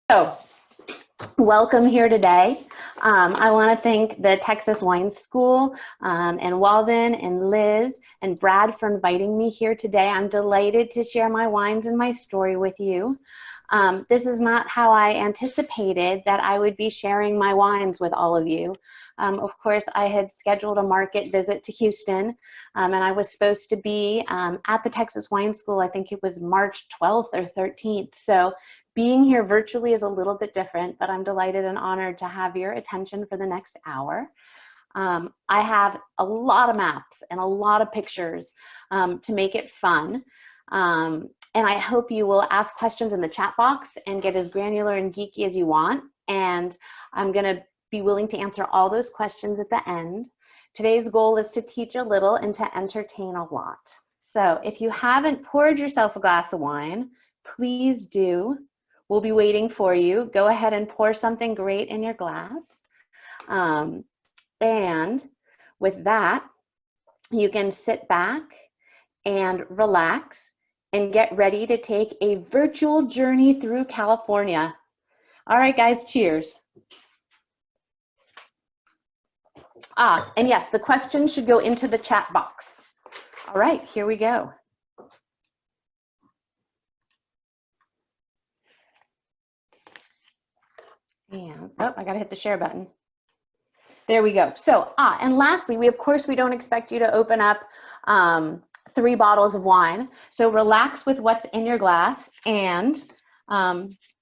So, welcome here today. I want to thank the Texas Wine School and Walden and Liz and Brad for inviting me here today. I'm delighted to share my wines and my story with you. This is not how I anticipated that I would be sharing my wines with all of you. Of course, I had scheduled a market visit to Houston, and I was supposed to be at the Texas Wine School. I think it was March 12th or 13th. So being here virtually is a little bit different, but I'm delighted and honored to have your attention for the next hour. I have a lot of maps and a lot of pictures to make it fun. And I hope you will ask questions in the chat box and get as granular and geeky as you want. And I'm going to be willing to answer all those questions at the end. Today's goal is to teach a little and to entertain a lot. So if you haven't poured yourself a glass of wine, please do. We'll be waiting for you. Go ahead and pour something great in your glass. And with that, you can sit back and relax and get ready to take a virtual journey through California. All right, guys, cheers. And yes, the questions should go into the chat box. All right, here we go. And, oh, I gotta hit the share button. There we go. So, and lastly, of course, we don't expect you to open up 3 bottles of wine. So relax with what's in your glass, and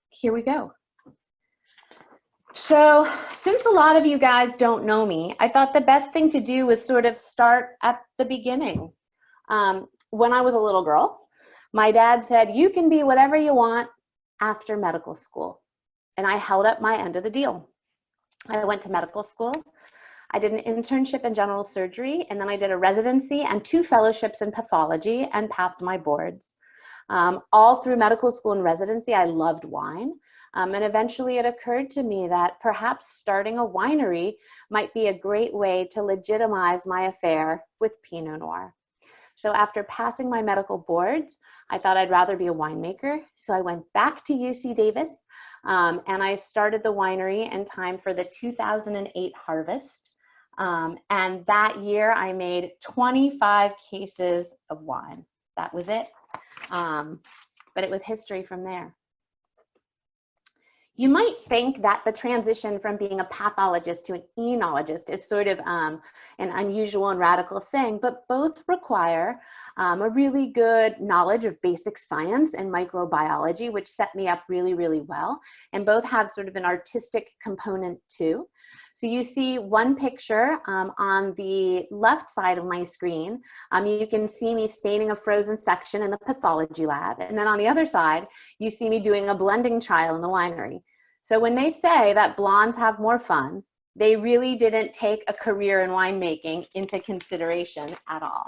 here we go. So since a lot of you guys don't know me, I thought the best thing to do was sort of start at the beginning. When I was a little girl, my dad said, you can be whatever you want after medical school. And I held up my end of the deal. I went to medical school. I did an internship in general surgery, and then I did a residency and 2 fellowships in pathology and passed my boards. All through medical school and residency, I loved wine. And eventually it occurred to me that perhaps starting a winery might be a great way to legitimize my affair with Pinot Noir. So after passing my medical boards, I thought I'd rather be a winemaker. So I went back to UC Davis, and I started the winery in time for the 2008 harvest. And that year I made 25 cases of wine. That was it. But it was history from there. You might think that the transition from being a pathologist to an enologist is sort of an unusual and radical thing, but both require a really good knowledge of basic science and microbiology, which set me up really, really well. And both have sort of an artistic component too. So you see one picture on the left side of my screen. You can see me staining a frozen section in the pathology lab. And then on the other side, you see me doing a blending trial in the winery. So when they say that blondes have more fun, they really didn't take a career in winemaking into consideration at all.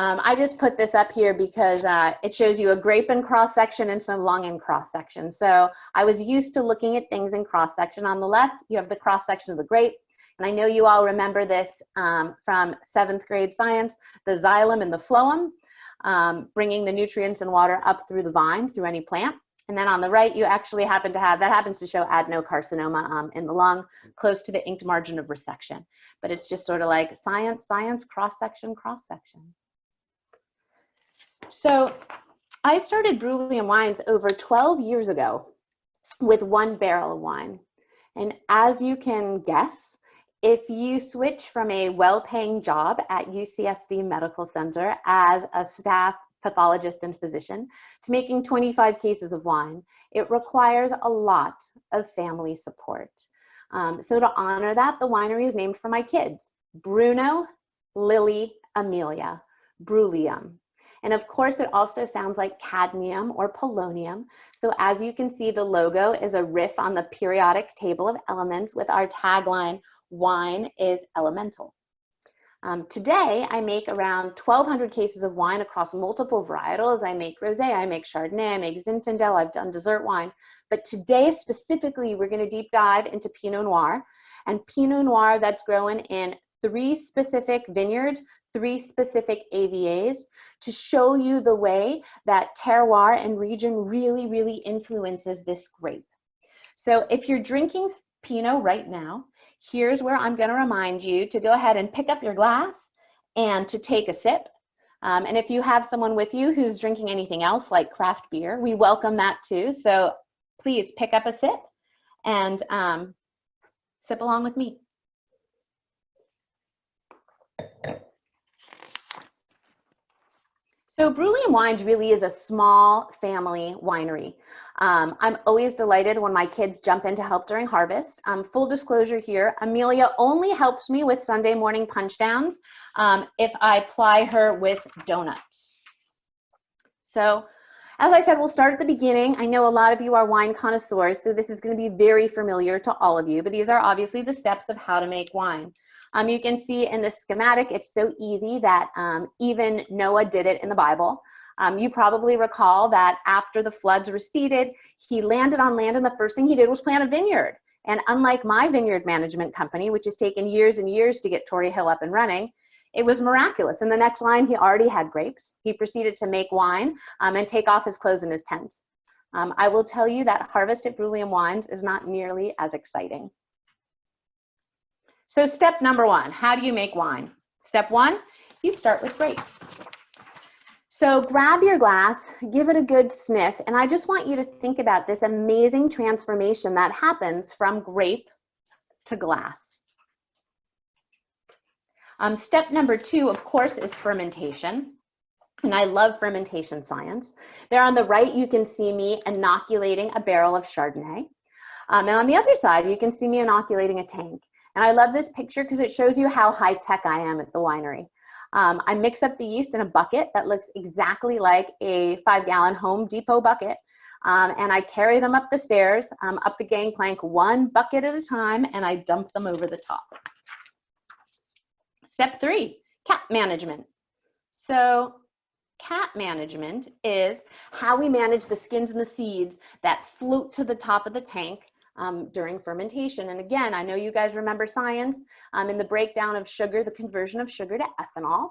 I just put this up here because it shows you a grape in cross-section and some lung in cross-section. So I was used to looking at things in cross-section. On the left, you have the cross-section of the grape. And I know you all remember this from 7th grade science, the xylem and the phloem, bringing the nutrients and water up through the vine, through any plant. And then on the right, you actually happen to have, that happens to show adenocarcinoma in the lung, close to the inked margin of resection. But it's just sort of like science, science, cross-section, cross-section. So I started Bruliam Wines over 12 years ago with 1 barrel of wine. And as you can guess, if you switch from a well-paying job at UCSD Medical Center as a staff pathologist and physician to making 25 cases of wine, it requires a lot of family support. So to honor that, the winery is named for my kids, Bruno, Lily, Amelia, Bruliam. And of course, it also sounds like cadmium or polonium. So as you can see, the logo is a riff on the periodic table of elements with our tagline, wine is elemental. Today, I make around 1,200 cases of wine across multiple varietals. I make rosé, I make Chardonnay, I make Zinfandel, I've done dessert wine. But today, specifically, we're going to deep dive into Pinot Noir. And Pinot Noir that's grown in 3 specific vineyards 3 specific AVAs to show you the way that terroir and region really influences this grape. So if you're drinking Pinot right now, here's where I'm going to remind you to go ahead and pick up your glass and to take a sip. And if you have someone with you who's drinking anything else like craft beer, we welcome that too. So please pick up a sip and sip along with me. So Bruliam Wines really is a small family winery. I'm always delighted when my kids jump in to help during harvest. Full disclosure here, Amelia only helps me with Sunday morning punch downs if I ply her with donuts. So as I said, we'll start at the beginning. I know a lot of you are wine connoisseurs, so this is going to be very familiar to all of you, but these are obviously the steps of how to make wine. You can see in the schematic, it's so easy that even Noah did it in the Bible. You probably recall that after the floods receded, he landed on land and the first thing he did was plant a vineyard. And unlike my vineyard management company, which has taken years and years to get Torrey Hill up and running, it was miraculous. In the next line, he already had grapes. He proceeded to make wine and take off his clothes in his tent. I will tell you that harvest at Bruliam Wines is not nearly as exciting. So step number 1, how do you make wine? Step 1, you start with grapes. So grab your glass, give it a good sniff, and I just want you to think about this amazing transformation that happens from grape to glass. Step number 2, of course, is fermentation. And I love fermentation science. There on the right, you can see me inoculating a barrel of Chardonnay. And on the other side, you can see me inoculating a tank. And I love this picture because it shows you how high tech I am at the winery. I mix up the yeast in a bucket that looks exactly like a 5-gallon Home Depot bucket. And I carry them up the stairs, up the gangplank, 1 bucket at a time, and I dump them over the top. Step 3, cap management. So cap management is how we manage the skins and the seeds that float to the top of the tank during fermentation. And again, I know you guys remember science in the breakdown of sugar, the conversion of sugar to ethanol.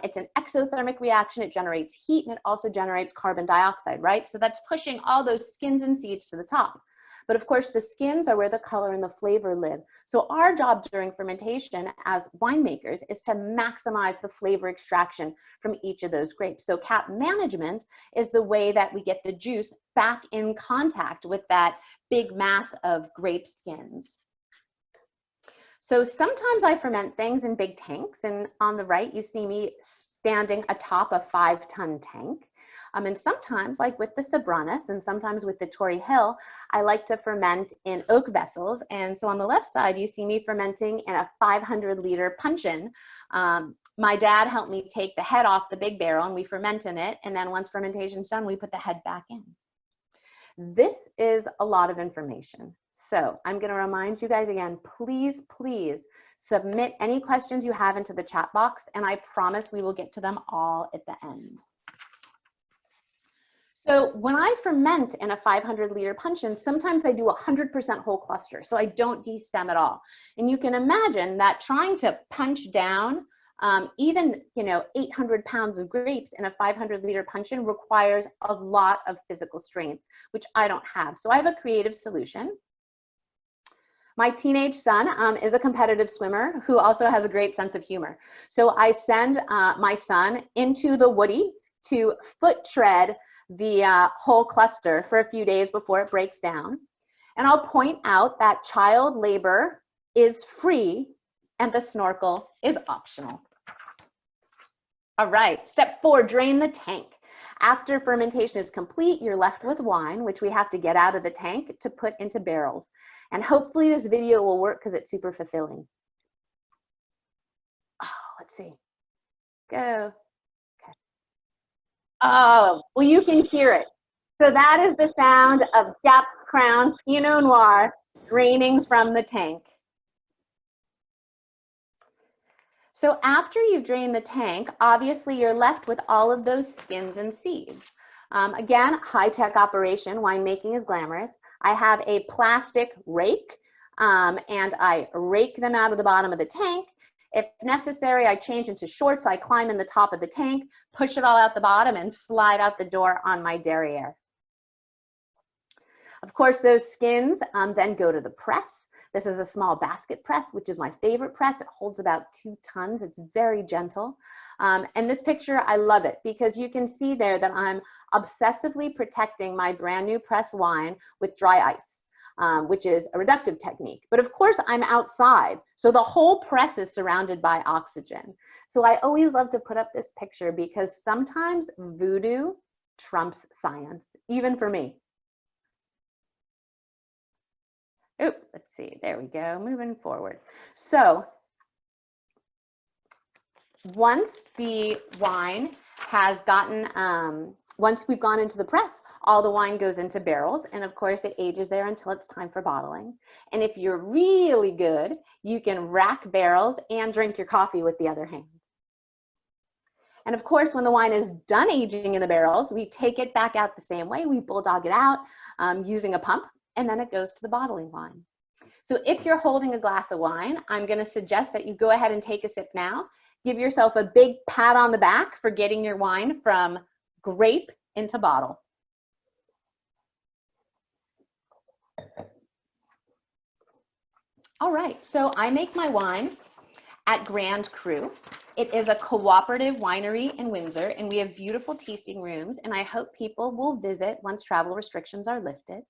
It's an exothermic reaction. It generates heat and it also generates carbon dioxide, right? So that's pushing all those skins and seeds to the top. But of course, the skins are where the color and the flavor live. So our job during fermentation as winemakers is to maximize the flavor extraction from each of those grapes. So cap management is the way that we get the juice back in contact with that big mass of grape skins. So sometimes I ferment things in big tanks, and on the right, you see me standing atop a 5-ton tank. And sometimes, like with the Sobranus and sometimes with the Torrey Hill, I like to ferment in oak vessels. And so on the left side, you see me fermenting in a 500-liter puncheon. My dad helped me take the head off the big barrel and we ferment in it. And then once fermentation's done, we put the head back in. This is a lot of information. So I'm going to remind you guys again, please submit any questions you have into the chat box, and I promise we will get to them all at the end. So when I ferment in a 500-liter puncheon, sometimes I do 100% whole cluster, so I don't destem at all. And you can imagine that trying to punch down even 800 pounds of grapes in a 500-liter puncheon requires a lot of physical strength, which I don't have. So I have a creative solution. My teenage son is a competitive swimmer who also has a great sense of humor. So I send my son into the woody to foot tread the whole cluster for a few days before it breaks down. And I'll point out that child labor is free and the snorkel is optional. All right, step 4, drain the tank. After fermentation is complete, you're left with wine, which we have to get out of the tank to put into barrels. And hopefully this video will work because it's super fulfilling. Oh, let's see. Go. Okay. Oh, well, you can hear it. So that is the sound of Depth Crown Pinot Noir draining from the tank. So after you've drained the tank, obviously you're left with all of those skins and seeds. Again, high-tech operation, winemaking is glamorous. I have a plastic rake and I rake them out of the bottom of the tank. If necessary, I change into shorts. I climb in the top of the tank, push it all out the bottom, and slide out the door on my derriere. Of course, those skins then go to the press. This is a small basket press, which is my favorite press. It holds about 2 tons. It's very gentle. And this picture, I love it because you can see there that I'm obsessively protecting my brand new press wine with dry ice. Which is a reductive technique. But of course, I'm outside. So the whole press is surrounded by oxygen. So I always love to put up this picture because sometimes voodoo trumps science, even for me. Oh, let's see. There we go. Moving forward. So once the wine has gotten, once we've gone into the press, all the wine goes into barrels, and of course it ages there until it's time for bottling. And if you're really good, you can rack barrels and drink your coffee with the other hand. And of course, when the wine is done aging in the barrels, we take it back out the same way. We bulldog it out using a pump, and then it goes to the bottling line. So if you're holding a glass of wine, I'm going to suggest that you go ahead and take a sip now. Give yourself a big pat on the back for getting your wine from grape into bottle. All right, so I make my wine at Grand Cru. It is a cooperative winery in Windsor, and we have beautiful tasting rooms, and I hope people will visit once travel restrictions are lifted.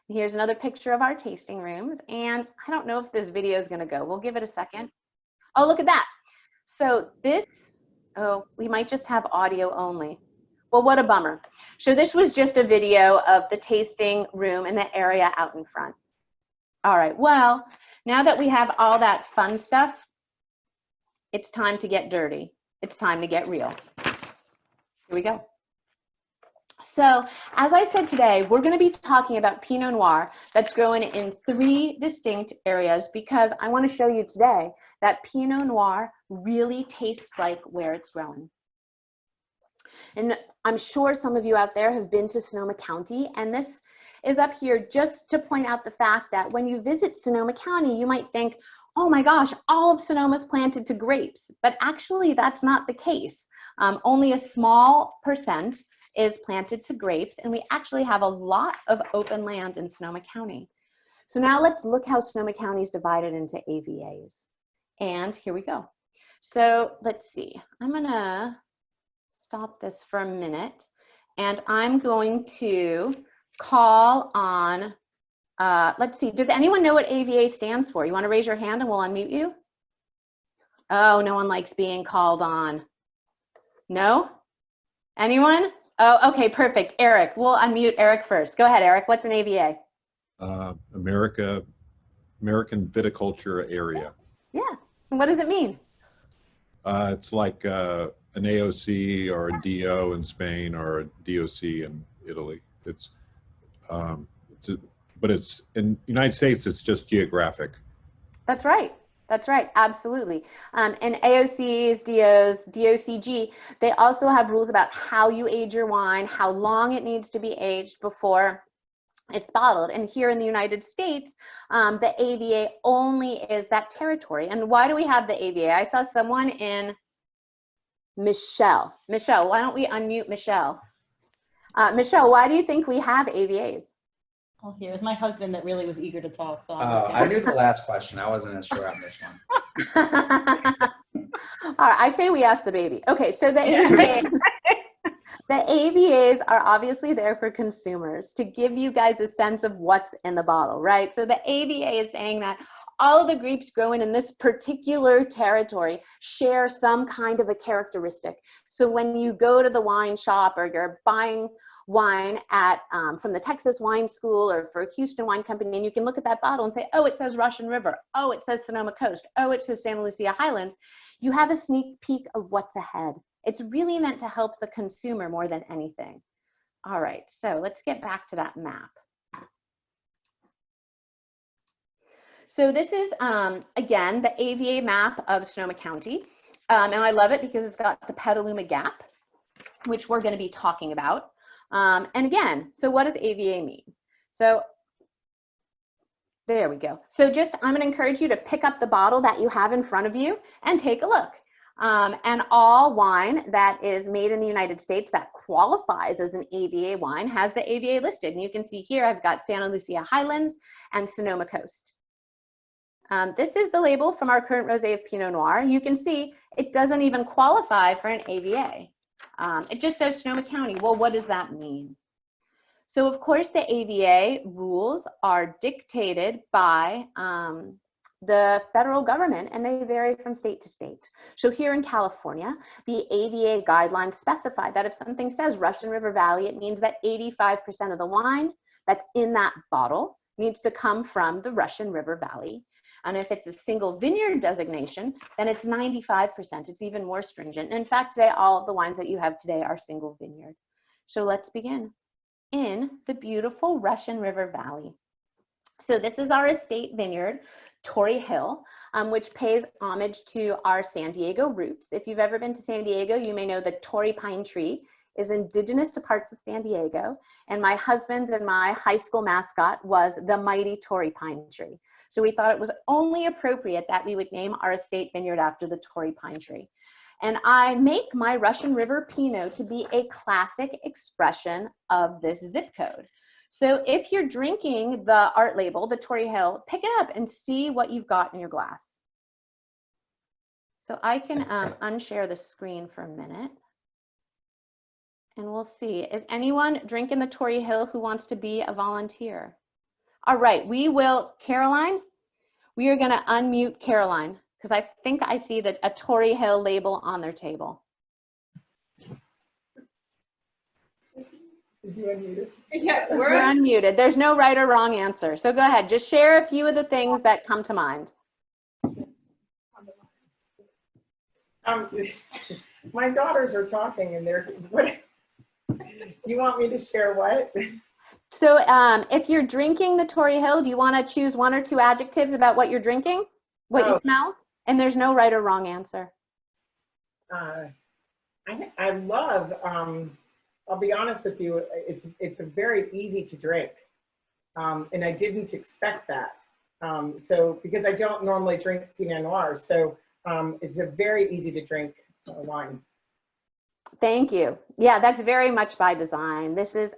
Here's another picture of our tasting rooms, and I don't know if this video is going to go. We'll give it a second. Oh, look at that. So this, oh, we might just have audio only. Well, what a bummer. So this was just a video of the tasting room and the area out in front. All right, well, now that we have all that fun stuff, it's time to get dirty. It's time to get real. Here we go. So, as I said today, we're going to be talking about Pinot Noir that's grown in 3 distinct areas because I want to show you today that Pinot Noir really tastes like where it's grown. And I'm sure some of you out there have been to Sonoma County, and this is up here just to point out the fact that when you visit Sonoma County, you might think, oh my gosh, all of Sonoma's planted to grapes. But actually, that's not the case. Only a small percent is planted to grapes, and we actually have a lot of open land in Sonoma County. So now let's look how Sonoma County is divided into AVAs. And here we go. So let's see. I'm going to stop this for a minute, and I'm going to call on, let's see, does anyone know what AVA stands for? You want to raise your hand and we'll unmute you? Oh, no one likes being called on. No? Anyone? Oh, okay, perfect. Eric, we'll unmute Eric first. Go ahead, Eric. What's an AVA? American Viticulture Area. Yeah. And what does it mean? It's like an AOC or a DO in Spain or a DOC in Italy. But it's in the United States, it's just geographic. That's right. That's right. Absolutely. And AOCs, DOs, DOCG, they also have rules about how you age your wine, how long it needs to be aged before it's bottled. And here in the United States, the AVA only is that territory. And why do we have the AVA? I saw someone in Michelle. Michelle, why don't we unmute Michelle? Michelle, why do you think we have AVAs? Oh, here's my husband that really was eager to talk. So I knew the last question. I wasn't as sure on this one. All right, I say we ask the baby. Okay, so the AVAs, the AVAs are obviously there for consumers to give you guys a sense of what's in the bottle, right? So the AVA is saying that all of the grapes growing in this particular territory share some kind of a characteristic. So when you go to the wine shop or you're buying wine at from the Texas Wine School or for Houston Wine Company, and you can look at that bottle and say, oh, it says Russian River, oh, it says Sonoma Coast, oh, it says Santa Lucia Highlands. You have a sneak peek of what's ahead. It's really meant to help the consumer more than anything. All right, so let's get back to that map. So this is, again, the AVA map of Sonoma County, and I love it because it's got the Petaluma Gap, which we're going to be talking about. And again, so what does AVA mean? So There we go. So just, I'm going to encourage you to pick up the bottle that you have in front of you and take a look. And all wine that is made in the United States that qualifies as an AVA wine has the AVA listed. And you can see here, I've got Santa Lucia Highlands and Sonoma Coast. This is the label from our current rosé of Pinot Noir. You can see it doesn't even qualify for an AVA. It just says Sonoma County. Well, what does that mean? So of course the AVA rules are dictated by the federal government, and they vary from state to state. So here in California, the AVA guidelines specify that if something says Russian River Valley, it means that 85% of the wine that's in that bottle needs to come from the Russian River Valley. And if it's a single vineyard designation, then it's 95%. It's even more stringent. In fact, today, all of the wines that you have today are single vineyard. So let's begin. In the beautiful Russian River Valley. So this is our estate vineyard, Torrey Hill, which pays homage to our San Diego roots. If you've ever been to San Diego, you may know the Torrey pine tree is indigenous to parts of San Diego, and my husband's and my high school mascot was the mighty Torrey pine tree. So we thought it was only appropriate that we would name our estate vineyard after the Torrey pine tree. And I make my Russian River Pinot to be a classic expression of this zip code. So if you're drinking the art label, the Torrey Hill, pick it up and see what you've got in your glass. So I can unshare the screen for a minute. And we'll see. Is anyone drinking the Torrey Hill who wants to be a volunteer? All right, we will, Caroline, we are going to unmute Caroline because I think I see a Torrey Hill label on their table. Did you unmute it? Yeah, We're unmuted. There's no right or wrong answer. So go ahead. Just share a few of the things that come to mind. My daughters are talking and they're, what? You want me to share what? So if you're drinking the Torrey Hill, do you want to choose one or two adjectives about what you're drinking, what you smell? And there's no right or wrong answer. I love, I'll be honest with you, it's a very easy to drink. And I didn't expect that. So, because I don't normally drink Pinot Noir, so it's a very easy to drink wine. Thank you. Yeah, that's very much by design. This is,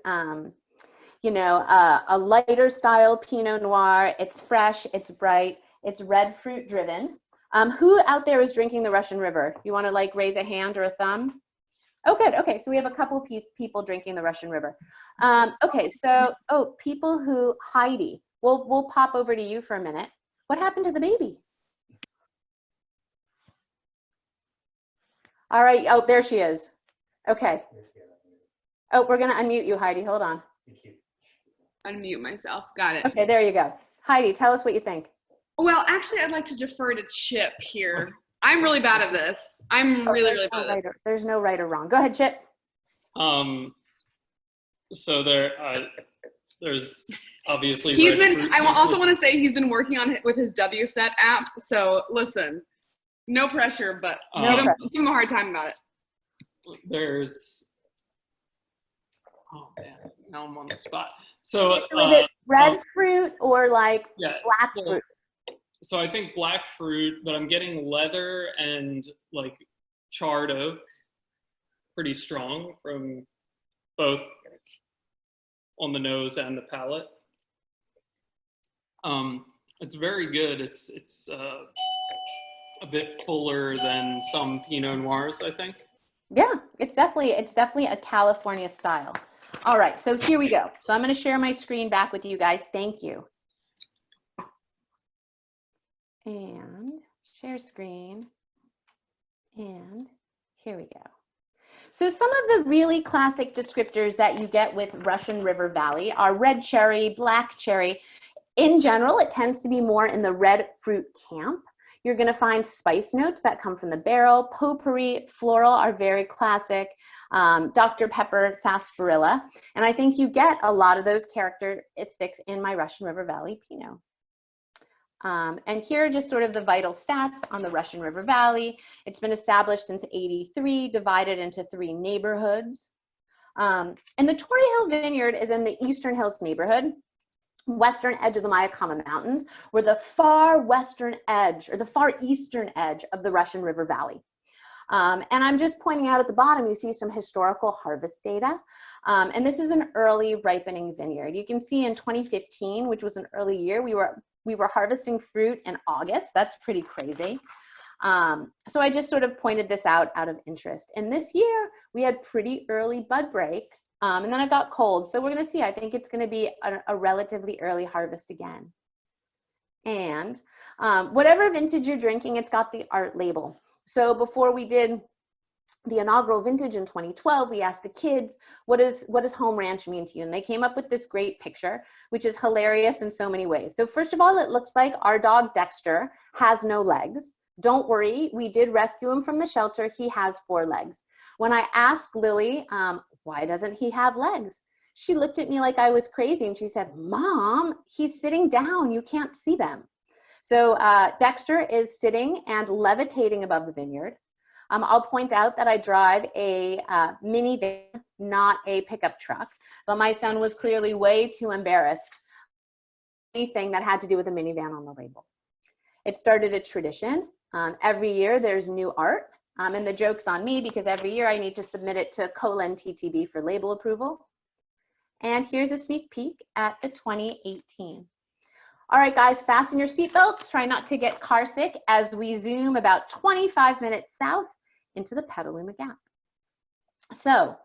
you know, a lighter style Pinot Noir. It's fresh, it's bright, it's red fruit driven. Who out there is drinking the Russian River? You want to like raise a hand or a thumb? Oh, good. Okay, so we have a couple of people drinking the Russian River. Okay, so, people who, Heidi, we'll pop over to you for a minute. What happened to the baby? All right, oh, there she is. Okay. Oh, we're gonna unmute you, Heidi, hold on. Unmute myself. Got it. Okay, there you go. Heidi, tell us what you think. Well, actually, I'd like to defer to Chip here. I'm really bad at this. I'm really bad at it. There's no right or wrong. Go ahead, Chip. So there's obviously He's been, I also want to say he's been working on it with his WSET app. So listen, no pressure, but give him a hard time about it. There's, oh man, now I'm on the spot. So Was it red fruit or like black fruit? So I think black fruit, but I'm getting leather and like charred oak pretty strong from both on the nose and the palate. It's very good. It's a bit fuller than some Pinot Noirs, I think. Yeah, it's definitely a California style. All right, so here we go. So I'm going to share my screen back with you guys. Thank you. And share screen. And here we go. So some of the really classic descriptors that you get with Russian River Valley are red cherry, black cherry. In general, it tends to be more in the red fruit camp. You're going to find spice notes that come from the barrel. Potpourri, floral are very classic. Dr. Pepper, sarsaparilla. And I think you get a lot of those characteristics in my Russian River Valley Pinot. And here are just sort of the vital stats on the Russian River Valley. It's been established since '83, divided into 3 neighborhoods. And the Torrey Hill Vineyard is in the Eastern Hills neighborhood. western edge of the Mayakama Mountains, were the far western edge or the far eastern edge of the Russian River Valley. And I'm just pointing out at the bottom, you see some historical harvest data. And this is an early ripening vineyard. You can see in 2015, which was an early year, we were harvesting fruit in August. That's pretty crazy. So I just sort of pointed this out of interest. And this year we had pretty early bud break, and then it got cold. So we're gonna see, I think it's gonna be a relatively early harvest again. And whatever vintage you're drinking, it's got the art label. So before we did the inaugural vintage in 2012, we asked the kids, what does home ranch mean to you? And they came up with this great picture, which is hilarious in so many ways. So first of all, it looks like our dog Dexter has no legs. Don't worry, we did rescue him from the shelter. He has 4 legs. When I asked Lily, why doesn't he have legs? She looked at me like I was crazy and she said, Mom, he's sitting down, you can't see them. So Dexter is sitting and levitating above the vineyard. I'll point out that I drive a minivan, not a pickup truck, but my son was clearly way too embarrassed anything that had to do with a minivan on the label. It started a tradition. Every year there's new art, and the joke's on me because every year I need to submit it to Colin TTB for label approval. And here's a sneak peek at the 2018. All right, guys, fasten your seatbelts. Try not to get car sick as we zoom about 25 minutes south into the Petaluma Gap. So,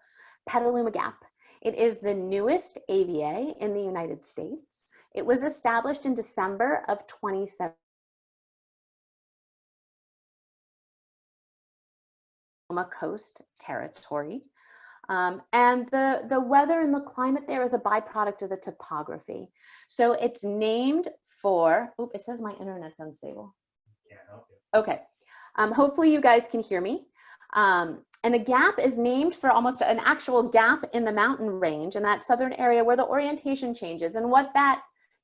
Petaluma Gap, it is the newest AVA in the United States. It was established in December of 2017. Coast territory. And the weather and the climate there is a byproduct of the topography. So it's named for, oh, it says my internet's unstable. Can't help you. Okay, hopefully you guys can hear me. And the gap is named for almost an actual gap in the mountain range in that southern area where the orientation changes. And what that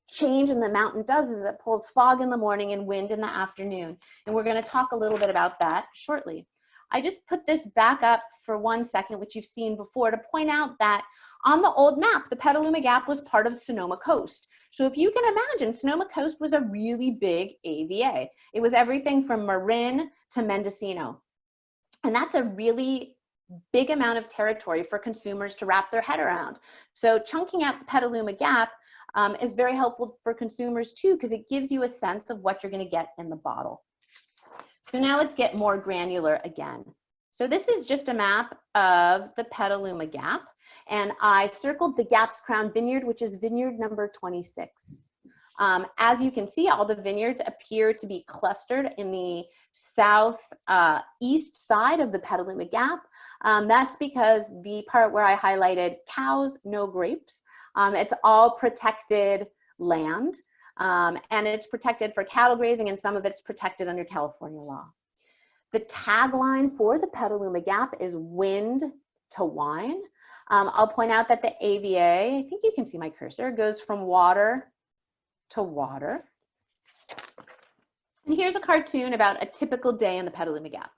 change in the mountain does is it pulls fog in the morning and wind in the afternoon. And we're going to talk a little bit about that shortly. I just put this back up for 1 second, which you've seen before, to point out that on the old map, the Petaluma Gap was part of Sonoma Coast. So if you can imagine, Sonoma Coast was a really big AVA. It was everything from Marin to Mendocino. And that's a really big amount of territory for consumers to wrap their head around. So chunking out the Petaluma Gap is very helpful for consumers too, because it gives you a sense of what you're going to get in the bottle. So now let's get more granular again. So this is just a map of the Petaluma Gap, and I circled the Gap's Crown Vineyard, which is vineyard number 26. As you can see, all the vineyards appear to be clustered in the southeast side of the Petaluma Gap. That's because the part where I highlighted cows, no grapes, it's all protected land. And it's protected for cattle grazing, and some of it's protected under California law. The tagline for the Petaluma Gap is wind to wine. I'll point out that the AVA, I think you can see my cursor, goes from water to water. And here's a cartoon about a typical day in the Petaluma Gap.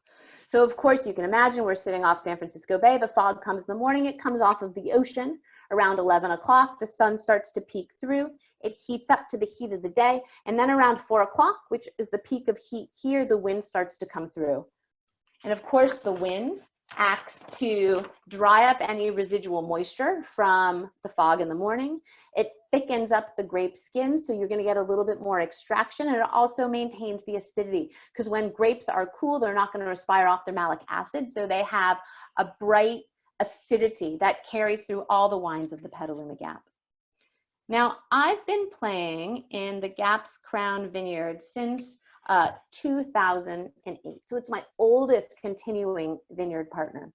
So of course you can imagine we're sitting off San Francisco Bay, the fog comes in the morning, it comes off of the ocean. Around 11 o'clock, the sun starts to peek through. It heats up to the heat of the day. And then around 4 o'clock, which is the peak of heat here, the wind starts to come through. And of course, the wind acts to dry up any residual moisture from the fog in the morning. It thickens up the grape skin, so you're going to get a little bit more extraction. And it also maintains the acidity, because when grapes are cool, they're not going to respire off their malic acid. So they have a bright acidity that carries through all the wines of the Petaluma Gap. Now, I've been playing in the Gap's Crown Vineyard since 2008. So it's my oldest continuing vineyard partner.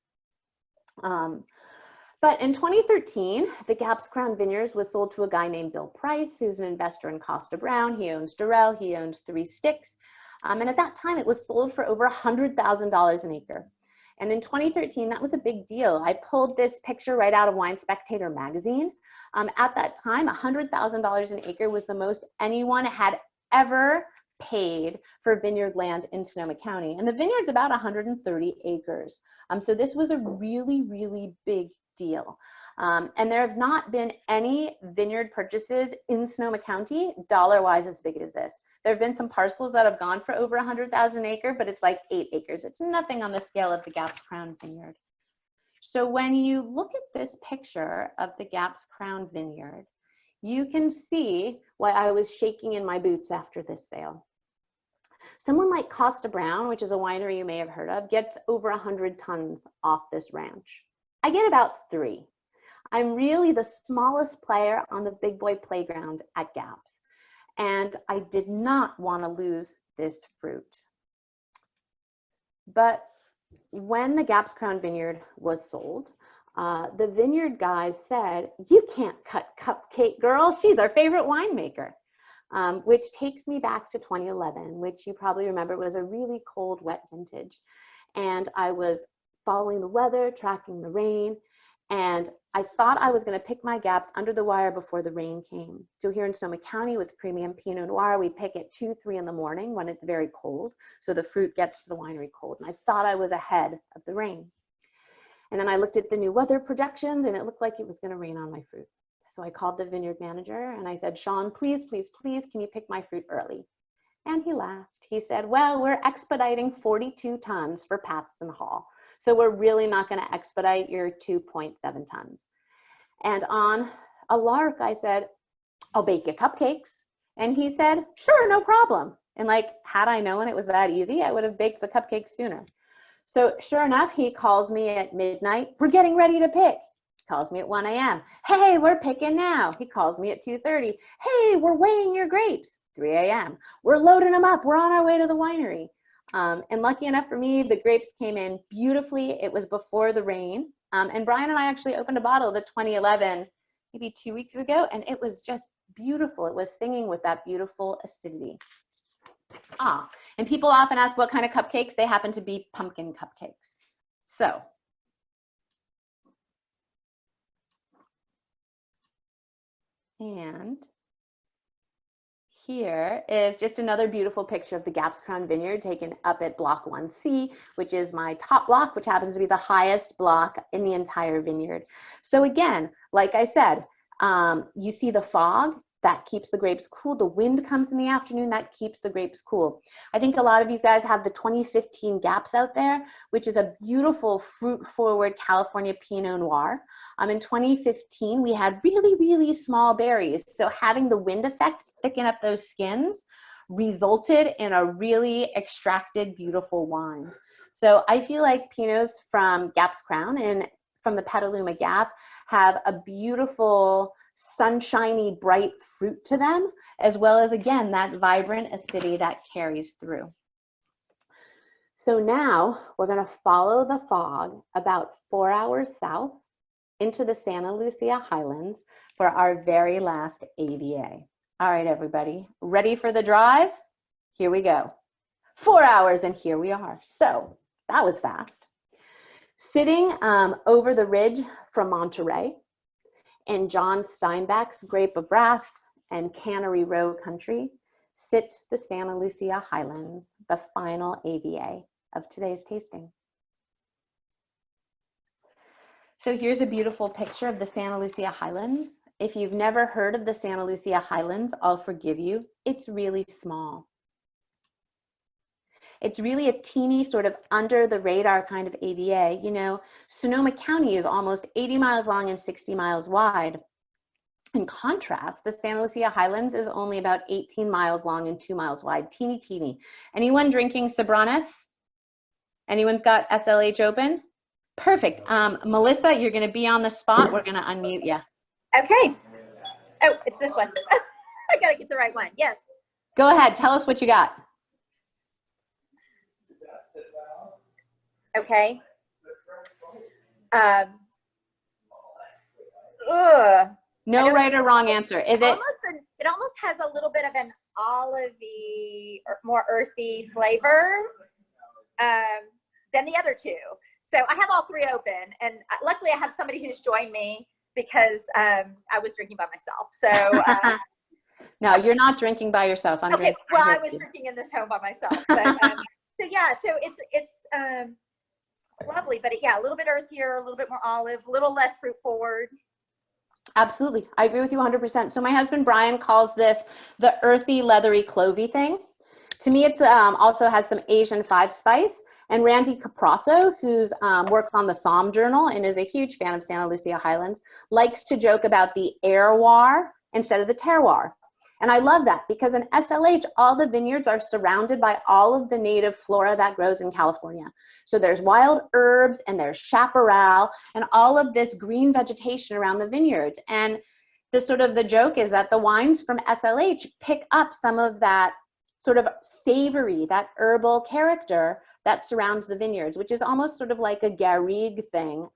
But in 2013, the Gap's Crown Vineyards was sold to a guy named Bill Price, who's an investor in Costa Brown. He owns Durrell, he owns 3 Sticks. And at that time, it was sold for over $100,000 an acre. And in 2013, that was a big deal. I pulled this picture right out of Wine Spectator magazine. At that time, $100,000 an acre was the most anyone had ever paid for vineyard land in Sonoma County. And the vineyard's about 130 acres. So this was a really, really big deal. And there have not been any vineyard purchases in Sonoma County, dollar-wise, as big as this. There have been some parcels that have gone for over 100,000 acre, but it's like 8 acres. It's nothing on the scale of the Gaps Crown Vineyard. So when you look at this picture of the Gaps Crown Vineyard, you can see why I was shaking in my boots after this sale. Someone like Costa Brown, which is a winery you may have heard of, gets over 100 tons off this ranch. I get about 3. I'm really the smallest player on the big boy playground at Gaps, and I did not want to lose this fruit. But when the Gaps Crown Vineyard was sold, the vineyard guys said, "You can't cut Cupcake Girl. She's our favorite winemaker," which takes me back to 2011, which you probably remember was a really cold, wet vintage. And I was following the weather, tracking the rain, and I thought I was going to pick my gaps under the wire before the rain came. So here in Sonoma County with premium Pinot Noir, we pick at 2, 3 in the morning when it's very cold. So the fruit gets to the winery cold. And I thought I was ahead of the rain. And then I looked at the new weather projections and it looked like it was going to rain on my fruit. So I called the vineyard manager and I said, "Sean, please, please, please, can you pick my fruit early?" And he laughed. He said, "Well, we're expediting 42 tons for Patson Hall. So we're really not going to expedite your 2.7 tons. And on a lark, I said, "I'll bake you cupcakes." And he said, "Sure, no problem." And like, had I known it was that easy, I would have baked the cupcakes sooner. So sure enough, he calls me at midnight. "We're getting ready to pick." He calls me at 1 a.m. "Hey, we're picking now." He calls me at 2:30. "Hey, we're weighing your grapes." 3 a.m. "We're loading them up. We're on our way to the winery." And lucky enough for me, the grapes came in beautifully. It was before the rain. And Brian and I actually opened a bottle of the 2011 maybe 2 weeks ago, and it was just beautiful. It was singing with that beautiful acidity. And people often ask what kind of cupcakes. They happen to be pumpkin cupcakes. So and here is just another beautiful picture of the Gaps Crown Vineyard taken up at Block 1C, which is my top block, which happens to be the highest block in the entire vineyard. So again, like I said, you see the fog, that keeps the grapes cool. The wind comes in the afternoon, that keeps the grapes cool. I think a lot of you guys have the 2015 Gaps out there, which is a beautiful fruit-forward California Pinot Noir. In 2015, we had really, really small berries. So having the wind effect thicken up those skins resulted in a really extracted, beautiful wine. So I feel like Pinots from Gaps Crown and from the Petaluma Gap have a beautiful, sunshiny, bright fruit to them, as well as, again, that vibrant acidity that carries through. So now we're going to follow the fog about 4 hours south into the Santa Lucia Highlands for our very last AVA. All right, everybody, ready for the drive? Here we go. 4 hours and here we are. So that was fast. Sitting over the ridge from Monterey in John Steinbeck's Grape of Wrath and Cannery Row country sits the Santa Lucia Highlands, the final AVA of today's tasting. So here's a beautiful picture of the Santa Lucia Highlands. If you've never heard of the Santa Lucia Highlands, I'll forgive you. It's really small. It's really a teeny sort of under the radar kind of AVA. You know, Sonoma County is almost 80 miles long and 60 miles wide. In contrast, the Santa Lucia Highlands is only about 18 miles long and 2 miles wide, teeny, teeny. Anyone drinking Sobranes? Anyone's got SLH open? Perfect. Melissa, you're gonna be on the spot. We're gonna unmute you. Okay. Oh, it's this one. I gotta get the right one. Yes. Go ahead, tell us what you got. Okay. No right or wrong answer. Is it? It almost has a little bit of an olivey, or more earthy flavor than the other two. So I have all three open, and luckily I have somebody who's joined me because I was drinking by myself. So no, you're not drinking by yourself. I'm okay. Well, I was drinking in this home by myself. But, so yeah, so it's It's lovely, but yeah, a little bit earthier, a little bit more olive, a little less fruit forward. Absolutely. I agree with you 100%. So my husband, Brian, calls this the earthy, leathery, clovey thing. To me, it's also has some Asian 5-spice. And Randy Caprasso, who works on the Somm Journal and is a huge fan of Santa Lucia Highlands, likes to joke about the terroir instead of the terroir. And I love that because in SLH, all the vineyards are surrounded by all of the native flora that grows in California. So there's wild herbs and there's chaparral and all of this green vegetation around the vineyards. And the joke is that the wines from SLH pick up some of that sort of savory, that herbal character that surrounds the vineyards, which is almost sort of like a garrigue thing,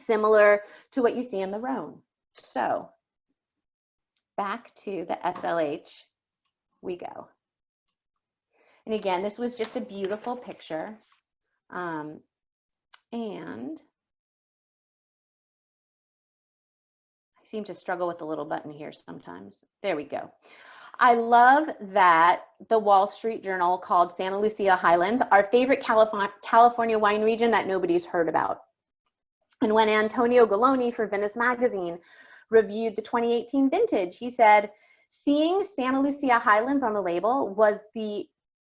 similar to what you see in the Rhone. So back to the SLH we go. And again, this was just a beautiful picture. And I seem to struggle with the little button here sometimes. There we go. I love that the Wall Street Journal called Santa Lucia Highlands our favorite California wine region that nobody's heard about. And when Antonio Galoni for Venice Magazine reviewed the 2018 vintage, he said, seeing Santa Lucia Highlands on the label was the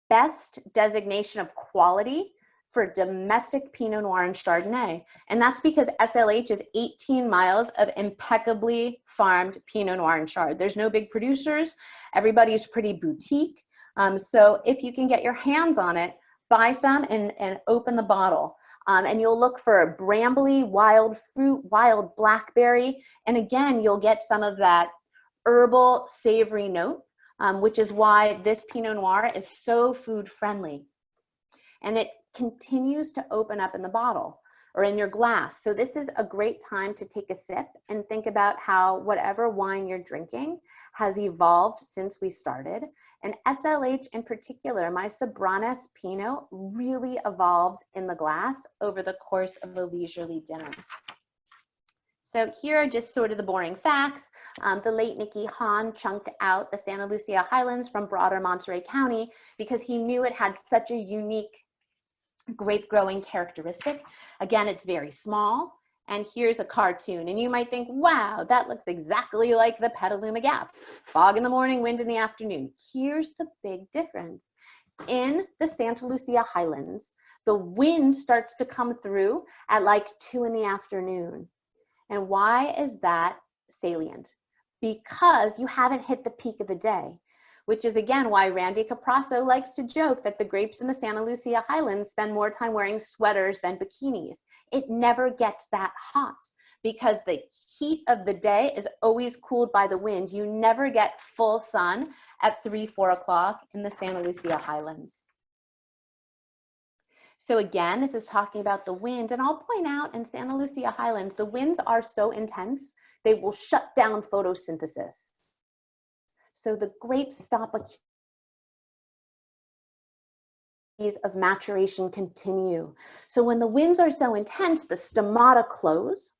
best designation of quality for domestic Pinot Noir and Chardonnay. And that's because SLH is 18 miles of impeccably farmed Pinot Noir and Chard. There's no big producers. Everybody's pretty boutique. So if you can get your hands on it, buy some and open the bottle. And you'll look for brambly, wild fruit, wild blackberry. And again, you'll get some of that herbal savory note, which is why this Pinot Noir is so food friendly. And it continues to open up in the bottle or in your glass. So this is a great time to take a sip and think about how whatever wine you're drinking has evolved since we started. And SLH in particular, my Sobranes Pinot really evolves in the glass over the course of a leisurely dinner. So here are just sort of the boring facts. The late Nicky Hahn chunked out the Santa Lucia Highlands from broader Monterey County because he knew it had such a unique grape growing characteristic. Again, it's very small. And here's a cartoon. And you might think, wow, that looks exactly like the Petaluma Gap. Fog in the morning, wind in the afternoon. Here's the big difference. In the Santa Lucia Highlands, the wind starts to come through at like 2 in the afternoon. And why is that salient? Because you haven't hit the peak of the day, which is again why Randy Caprasso likes to joke that the grapes in the Santa Lucia Highlands spend more time wearing sweaters than bikinis. It never gets that hot because the heat of the day is always cooled by the wind. You never get full sun at 3, 4 o'clock in the Santa Lucia Highlands. So again, this is talking about the wind, and I'll point out in Santa Lucia Highlands, the winds are so intense, they will shut down photosynthesis. So the grapes stop of maturation continue. So when the winds are so intense, the stomata close.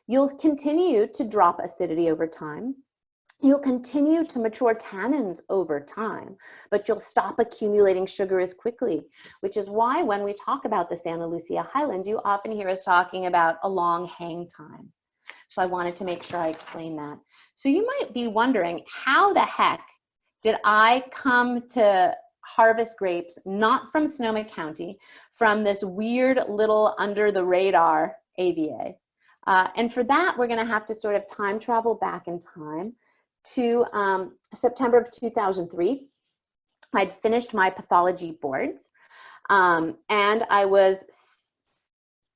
You'll continue to drop acidity over time. You'll continue to mature tannins over time, but you'll stop accumulating sugar as quickly, which is why when we talk about the Santa Lucia Highlands, you often hear us talking about a long hang time. So I wanted to make sure I explain that. So you might be wondering, how the heck did I come to harvest grapes, not from Sonoma County, from this weird little under the radar AVA? And for that, we're gonna have to sort of time travel back in time to September of 2003. I'd finished my pathology boards and I was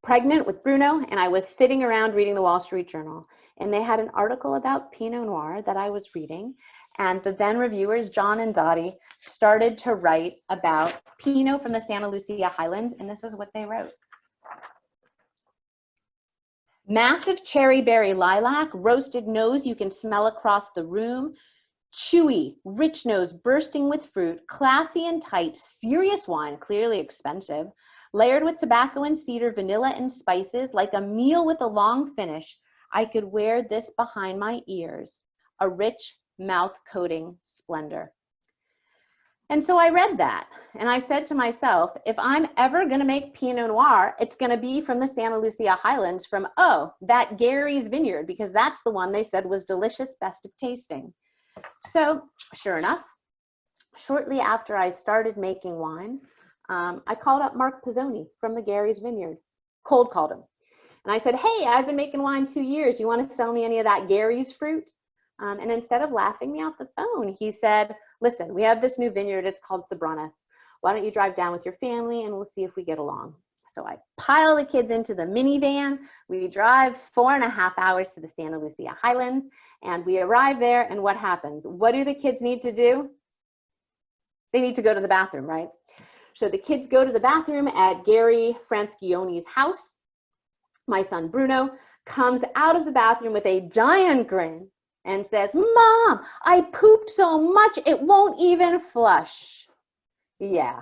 pregnant with Bruno, and I was sitting around reading the Wall Street Journal, and they had an article about Pinot Noir that I was reading, and the then reviewers, John and Dottie, started to write about Pinot from the Santa Lucia Highlands, and this is what they wrote. Massive cherry berry lilac, roasted nose you can smell across the room, chewy, rich nose bursting with fruit, classy and tight, serious wine, clearly expensive, layered with tobacco and cedar, vanilla and spices, like a meal with a long finish. I could wear this behind my ears, a rich mouth coating splendor. And so I read that and I said to myself, if I'm ever going to make Pinot Noir, it's going to be from the Santa Lucia Highlands from, that Gary's Vineyard, because that's the one they said was delicious, best of tasting. So sure enough, shortly after I started making wine, I called up Mark Pizzoni from the Gary's Vineyard, cold called him. And I said, hey, I've been making wine 2 years. You want to sell me any of that Gary's fruit? And instead of laughing me off the phone, he said, listen, we have this new vineyard. It's called Sobranes. Why don't you drive down with your family and we'll see if we get along. So I pile the kids into the minivan. We drive 4.5 hours to the Santa Lucia Highlands, and we arrive there, and what happens? What do the kids need to do? They need to go to the bathroom, right? So the kids go to the bathroom at Gary Franscioni's house. My son Bruno comes out of the bathroom with a giant grin and says, Mom, I pooped so much it won't even flush. Yeah.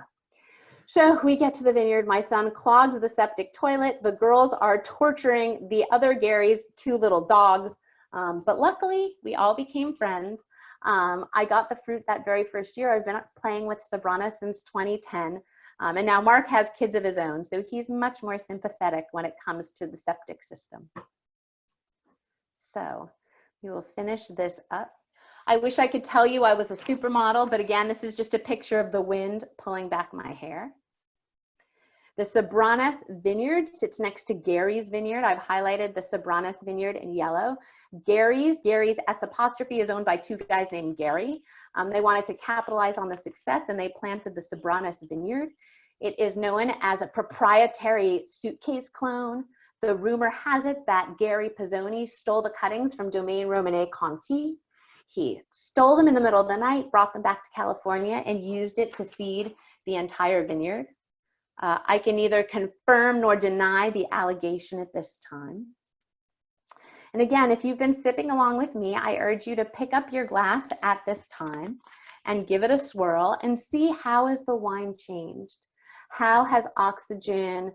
So we get to the vineyard. My son clogs the septic toilet. The girls are torturing the other Gary's 2 little dogs. But luckily, we all became friends. I got the fruit that very first year. I've been playing with Sobranes since 2010. And now Mark has kids of his own, so he's much more sympathetic when it comes to the septic system. So we will finish this up. I wish I could tell you I was a supermodel, but again, this is just a picture of the wind pulling back my hair. The Sobranes Vineyard sits next to Gary's Vineyard. I've highlighted the Sobranes Vineyard in yellow. Gary's S apostrophe is owned by 2 guys named Gary. They wanted to capitalize on the success and they planted the Sobranes Vineyard. It is known as a proprietary suitcase clone. The rumor has it that Gary Pizzoni stole the cuttings from Domaine Romanée Conti. He stole them in the middle of the night, brought them back to California, and used it to seed the entire vineyard. I can neither confirm nor deny the allegation at this time. And again, if you've been sipping along with me, I urge you to pick up your glass at this time and give it a swirl and see how has the wine changed. How has oxygen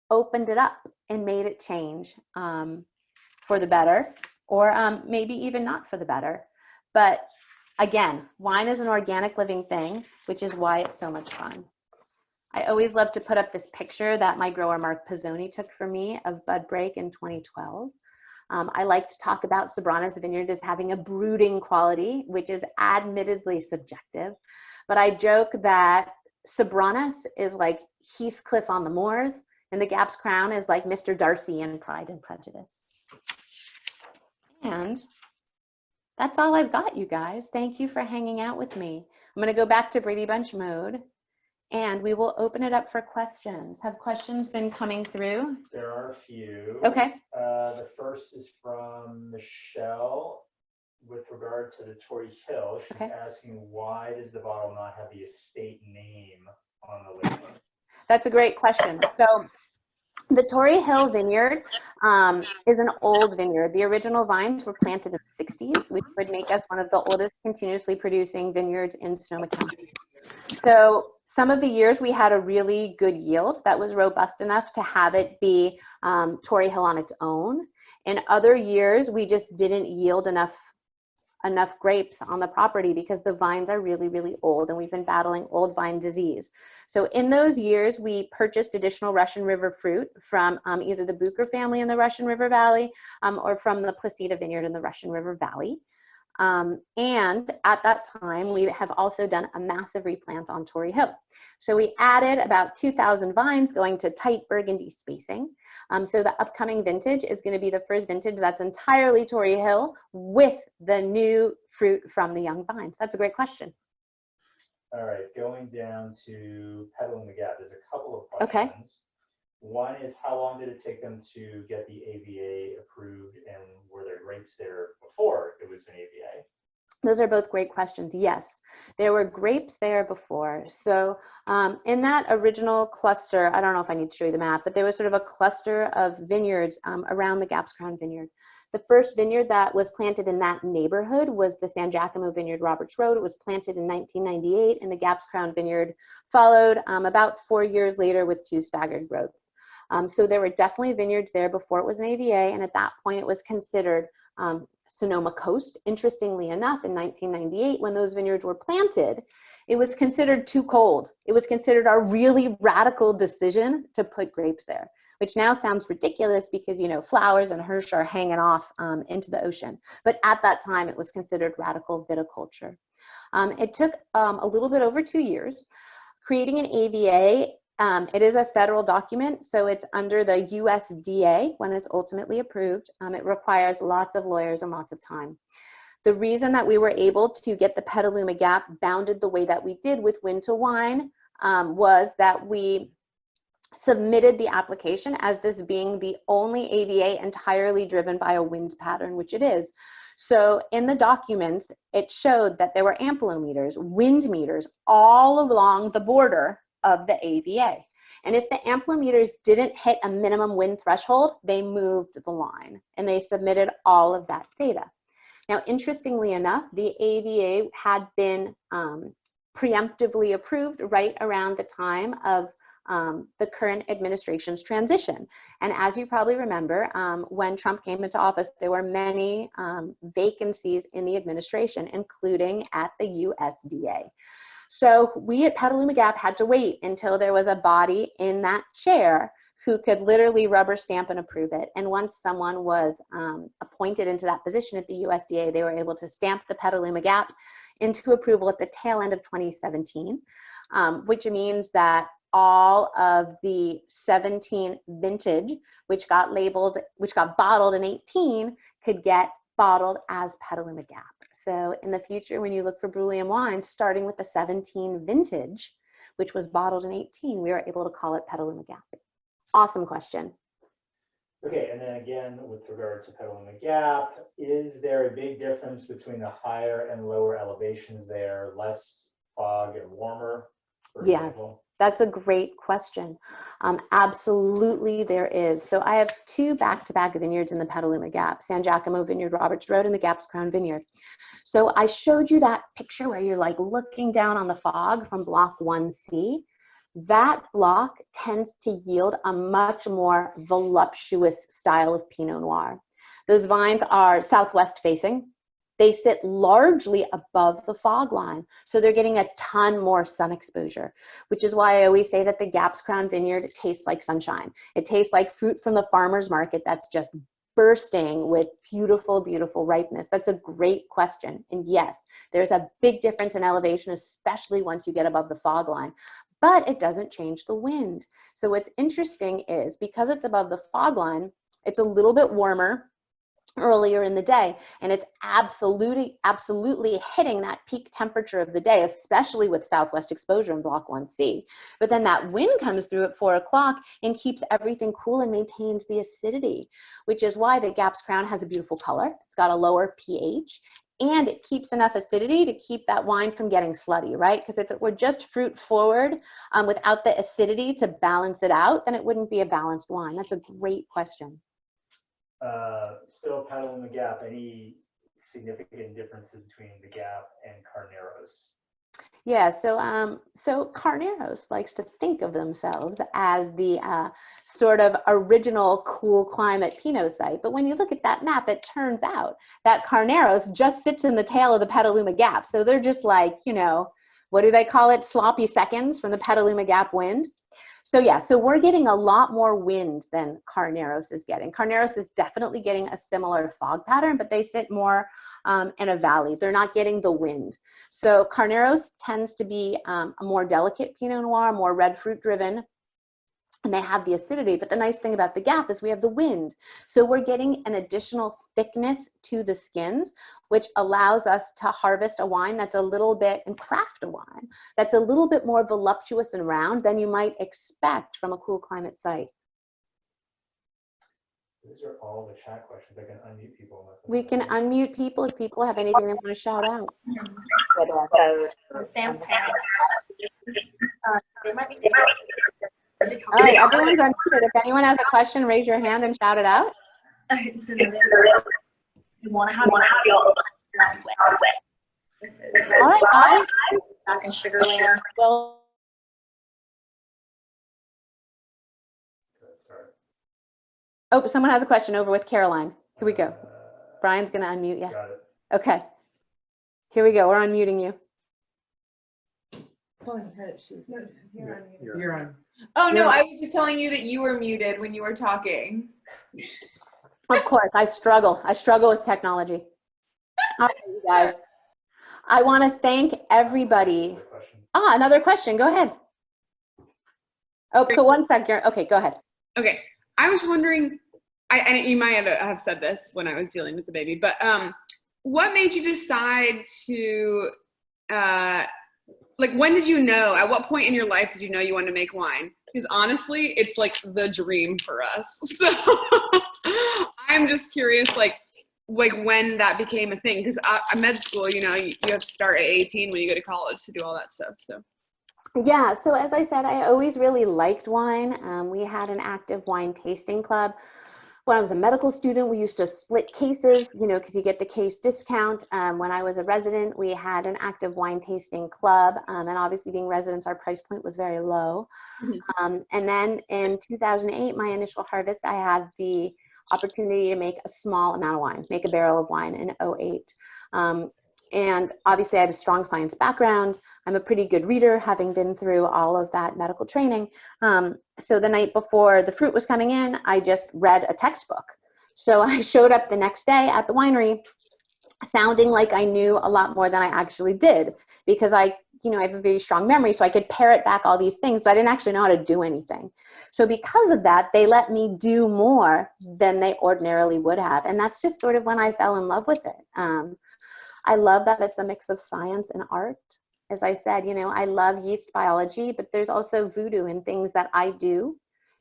opened it up and made it change for the better, or maybe even not for the better. But again, wine is an organic living thing, which is why it's so much fun. I always love to put up this picture that my grower Mark Pizzoni took for me of bud break in 2012. I like to talk about Sobranes Vineyard as having a brooding quality, which is admittedly subjective. But I joke that Sobranes is like Heathcliff on the moors, and the Gaps Crown is like Mr. Darcy in Pride and Prejudice. And that's all I've got, you guys. Thank you for hanging out with me. I'm going to go back to Brady Bunch mode, and we will open it up for questions. Have questions been coming through? There are a few. Okay. The first is from Michelle with regard to the Torrey Hill. She's asking, why does the bottle not have the estate name on the label? That's a great question. So the Torrey Hill Vineyard is an old vineyard. The original vines were planted in the 60s, which would make us one of the oldest continuously producing vineyards in Sonoma County. So some of the years we had a really good yield that was robust enough to have it be Torrey Hill on its own. In other years, we just didn't yield enough grapes on the property because the vines are really, really old and we've been battling old vine disease. So in those years, we purchased additional Russian River fruit from either the Bucher family in the Russian River Valley or from the Placida Vineyard in the Russian River Valley. And at that time, we have also done a massive replant on Torrey Hill. So we added about 2,000 vines going to tight Burgundy spacing. So the upcoming vintage is going to be the first vintage that's entirely Torrey Hill with the new fruit from the young vines. That's a great question. All right, going down to Peddling the Gap, there's a couple of questions. Okay. One is, how long did it take them to get the AVA approved, and were there grapes there before it was an AVA? Those are both great questions. Yes, there were grapes there before. So in that original cluster, I don't know if I need to show you the map, but there was sort of a cluster of vineyards around the Gaps Crown Vineyard. The first vineyard that was planted in that neighborhood was the San Giacomo Vineyard, Roberts Road. It was planted in 1998, and the Gaps Crown Vineyard followed about 4 years later with 2 staggered growths. So there were definitely vineyards there before it was an AVA, and at that point it was considered Sonoma Coast. Interestingly enough, in 1998, when those vineyards were planted, it was considered too cold. It was considered a really radical decision to put grapes there, which now sounds ridiculous because, you know, flowers and Hirsch are hanging off into the ocean. But at that time, it was considered radical viticulture. It took a little bit over 2 years. Creating an AVA, it is a federal document, so it's under the USDA when it's ultimately approved. It requires lots of lawyers and lots of time. The reason that we were able to get the Petaluma Gap bounded the way that we did with Wind to Wine was that we submitted the application as this being the only AVA entirely driven by a wind pattern, which it is. So in the documents, it showed that there were ampelometers, wind meters, all along the border of the AVA. And if the ampelometers didn't hit a minimum wind threshold, they moved the line and they submitted all of that data. Now, interestingly enough, the AVA had been preemptively approved right around the time of the current administration's transition. And as you probably remember, when Trump came into office, there were many vacancies in the administration, including at the USDA. So we at Petaluma Gap had to wait until there was a body in that chair who could literally rubber stamp and approve it. And once someone was appointed into that position at the USDA, they were able to stamp the Petaluma Gap into approval at the tail end of 2017, which means that all of the 17 vintage, which got bottled in 18, could get bottled as Petaluma Gap. So in the future, when you look for Bruliam wines, starting with the 17 vintage, which was bottled in 18, we were able to call it Petaluma Gap. Awesome question. Okay, and then again, with regard to Petaluma Gap, is there a big difference between the higher and lower elevations there, less fog and warmer, for Yes. example? That's a great question. Absolutely there is. So I have two back-to-back vineyards in the Petaluma Gap, San Giacomo Vineyard, Roberts Road, and the Gap's Crown Vineyard. So I showed you that picture where you're like looking down on the fog from block 1C. That block tends to yield a much more voluptuous style of Pinot Noir. Those vines are southwest facing. They sit largely above the fog line, so they're getting a ton more sun exposure, which is why I always say that the Gap's Crown Vineyard tastes like sunshine. It tastes like fruit from the farmer's market that's just bursting with beautiful, beautiful ripeness. That's a great question. And yes, there's a big difference in elevation, especially once you get above the fog line, but it doesn't change the wind. So what's interesting is because it's above the fog line, it's a little bit warmer earlier in the day, and it's absolutely hitting that peak temperature of the day, especially with southwest exposure in block 1C. But then that wind comes through at 4 o'clock and keeps everything cool and maintains the acidity, which is why the Gap's Crown has a beautiful color. It's got a lower pH, and it keeps enough acidity to keep that wine from getting slutty, right? Because if it were just fruit forward without the acidity to balance it out, then it wouldn't be a balanced wine. That's a great question. Still Petaluma Gap, any significant differences between the Gap and Carneros? Yeah, so Carneros likes to think of themselves as the sort of original cool climate Pinot site. But when you look at that map, it turns out that Carneros just sits in the tail of the Petaluma Gap. So they're just like, you know, what do they call it? Sloppy seconds from the Petaluma Gap wind. So yeah, so we're getting a lot more wind than Carneros is getting. Carneros is definitely getting a similar fog pattern, but they sit more in a valley. They're not getting the wind. So Carneros tends to be a more delicate Pinot Noir, more red fruit driven, and they have the acidity. But the nice thing about the Gap is we have the wind. So we're getting an additional thickness to the skins, which allows us to harvest a wine that's a little bit, and craft a wine that's a little bit more voluptuous and round than you might expect from a cool climate site. Those are all the chat questions. I can unmute people. We can unmute people if people have anything they want to shout out. Sam's parents. They might be. All right, everyone's unmuted. If anyone has a question, raise your hand and shout it out. So you want to have y'all All right, back in Sugarland. well, oh, someone has a question over with Caroline. Here we go. Brian's going to unmute you. Got it. Okay. Here we go. We're unmuting you. calling her that she was muted. You're on. Oh no, I was just telling you that you were muted when you were talking. Of course, I struggle with technology. All right, you guys. I want to thank everybody. Another question. Go ahead. Oh, so 1 second. Okay, go ahead. Okay, I was wondering, and you might have said this when I was dealing with the baby, but what made you decide to, like, when did you know, at what point in your life did you know you wanted to make wine? Because honestly, it's like the dream for us. So I'm just curious, like when that became a thing, because med school, you have to start at 18 when you go to college to do all that stuff. So. Yeah, so as I said, I always really liked wine. We had an active wine tasting club. When I was a medical student, we used to split cases, because you get the case discount. When I was a resident, we had an active wine tasting club. And obviously being residents, our price point was very low. Mm-hmm. And then in 2008, my initial harvest, I had the opportunity to make a small amount of wine, make a barrel of wine in 2008. And obviously I had a strong science background. I'm a pretty good reader, having been through all of that medical training. So the night before the fruit was coming in, I just read a textbook. So I showed up the next day at the winery sounding like I knew a lot more than I actually did, because I have a very strong memory, so I could parrot back all these things, but I didn't actually know how to do anything. So because of that, they let me do more than they ordinarily would have. And that's just sort of when I fell in love with it. I love that it's a mix of science and art. As I said, I love yeast biology, but there's also voodoo in things that I do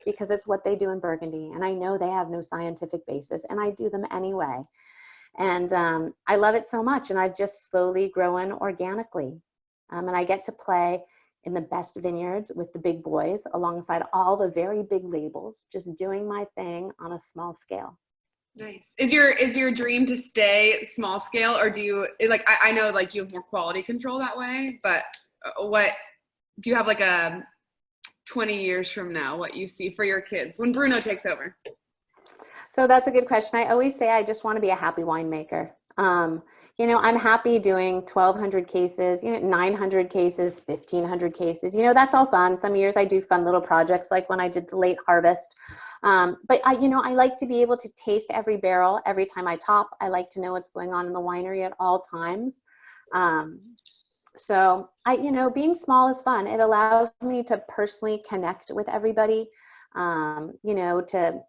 because it's what they do in Burgundy. And I know they have no scientific basis, and I do them anyway. And I love it so much. And I've just slowly grown organically. And I get to play in the best vineyards with the big boys alongside all the very big labels, just doing my thing on a small scale. Nice. Is your dream to stay small scale, or do you I know like you have more quality control that way, but what do you have like a 20 years from now, what you see for your kids when Bruno takes over? So that's a good question. I always say I just want to be a happy winemaker. I'm happy doing 1,200 cases, 900 cases, 1,500 cases. That's all fun. Some years I do fun little projects, like when I did the late harvest. But I like to be able to taste every barrel every time I top. I like to know what's going on in the winery at all times. So being small is fun. It allows me to personally connect with everybody, to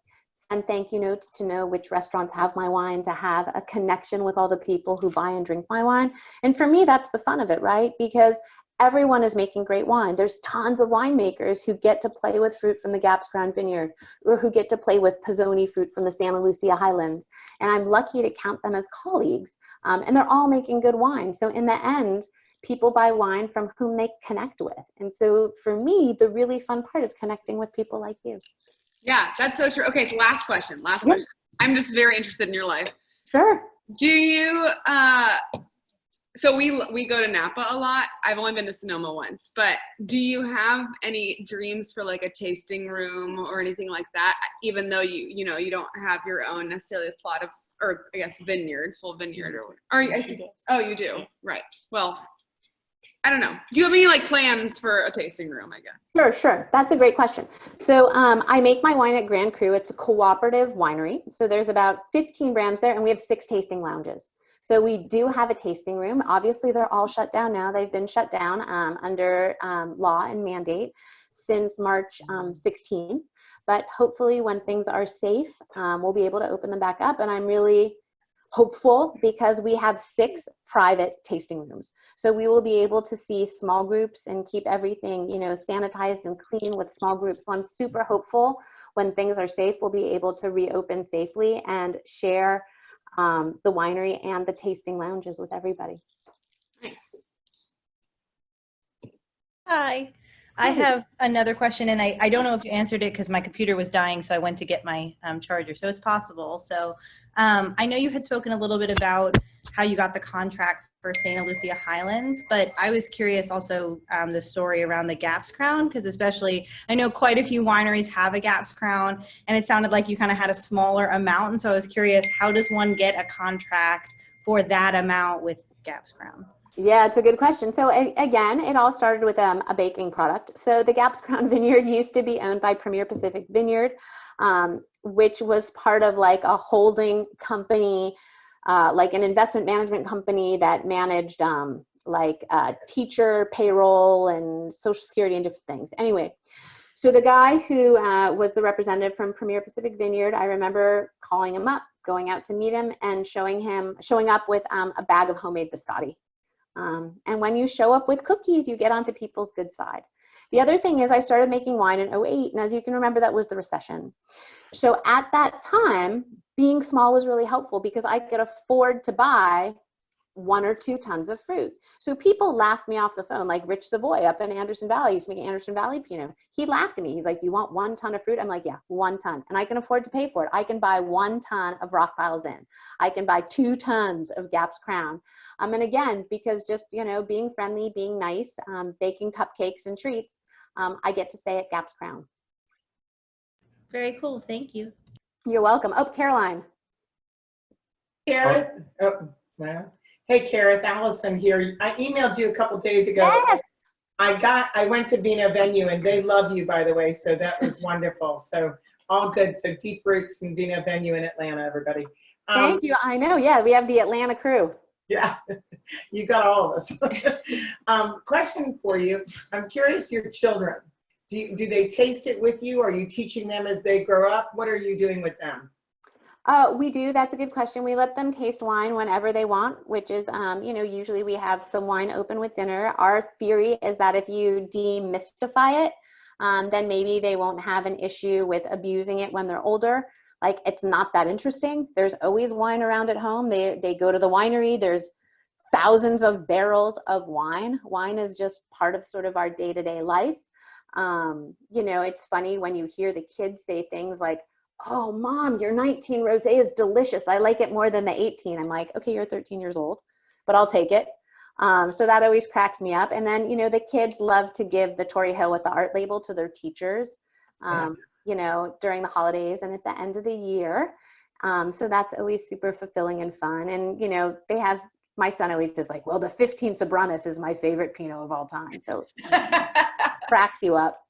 send thank you notes, to know which restaurants have my wine, to have a connection with all the people who buy and drink my wine. And for me, that's the fun of it, right? Because everyone is making great wine. There's tons of winemakers who get to play with fruit from the Gaps Ground Vineyard, or who get to play with Pizzoni fruit from the Santa Lucia Highlands. And I'm lucky to count them as colleagues. And they're all making good wine. So in the end, people buy wine from whom they connect with. And so for me, the really fun part is connecting with people like you. Yeah, that's so true. Okay, last question. I'm just very interested in your life. Sure. Do you, so we go to Napa a lot. I've only been to Sonoma once, but do you have any dreams for like a tasting room or anything like that? Even though you don't have your own necessarily plot of, or I guess full vineyard or you do. Right. Well, I don't know. Do you have any like plans for a tasting room, I guess? Sure. That's a great question. So I make my wine at Grand Cru. It's a cooperative winery. So there's about 15 brands there, and we have 6 tasting lounges. So we do have a tasting room. Obviously, they're all shut down now. They've been shut down under law and mandate since March 16. But hopefully when things are safe, we'll be able to open them back up. And I'm really hopeful because we have 6 private tasting rooms. So we will be able to see small groups and keep everything, sanitized and clean with small groups. So I'm super hopeful when things are safe, we'll be able to reopen safely and share the winery and the tasting lounges with everybody. Nice. Hi. I have another question, and I don't know if you answered it because my computer was dying, so I went to get my charger. So it's possible. So I know you had spoken a little bit about how you got the contract for Santa Lucia Highlands, but I was curious also the story around the Gaps Crown, because especially I know quite a few wineries have a Gaps Crown, and it sounded like you kind of had a smaller amount. And so I was curious, how does one get a contract for that amount with Gaps Crown? Yeah, it's a good question. So again, it all started with a baking product. So the Gaps Crown Vineyard used to be owned by Premier Pacific Vineyard, which was part of like a holding company, like an investment management company that managed teacher payroll and Social Security and different things. Anyway, so the guy who was the representative from Premier Pacific Vineyard, I remember calling him up, going out to meet him, and showing up with a bag of homemade biscotti. And when you show up with cookies, you get onto people's good side. The other thing is I started making wine in 2008, and as you can remember, that was the recession. So at that time, being small was really helpful because I could afford to buy 1 or 2 tons of fruit. So people laughed me off the phone, like Rich Savoy up in Anderson Valley, used to make Anderson Valley Pinot. He laughed at me. He's like, you want 1 ton of fruit? I'm like, yeah, 1 ton. And I can afford to pay for it. I can buy 1 ton of Rock Piles Inn. I can buy 2 tons of Gaps Crown. And again, because just, being friendly, being nice, baking cupcakes and treats, I get to stay at Gaps Crown. Very cool. Thank you. You're welcome. Oh, Caroline. Kerith, hey, Kerith, Allison here. I emailed you a couple days ago. Yes. I went to Vino Venue, and they love you, by the way, so that was wonderful. So all good. So Deep Roots and Vino Venue in Atlanta, everybody. Thank you. I know. Yeah, we have the Atlanta crew. Yeah, you got all of us. Question for you. I'm curious, your children, do they taste it with you? Are you teaching them as they grow up? What are you doing with them? We do. That's a good question. We let them taste wine whenever they want, which is, usually we have some wine open with dinner. Our theory is that if you demystify it, then maybe they won't have an issue with abusing it when they're older. Like, it's not that interesting. There's always wine around at home. They go to the winery. There's thousands of barrels of wine. Wine is just part of sort of our day-to-day life. It's funny when you hear the kids say things like, oh, Mom, your 19 rosé is delicious. I like it more than the 18. I'm like, okay, you're 13 years old, but I'll take it. So that always cracks me up. And then, the kids love to give the Torrey Hill with the art label to their teachers, during the holidays and at the end of the year. So that's always super fulfilling and fun. And, my son always is like, well, the 15 Soberanis is my favorite Pinot of all time. So cracks you up.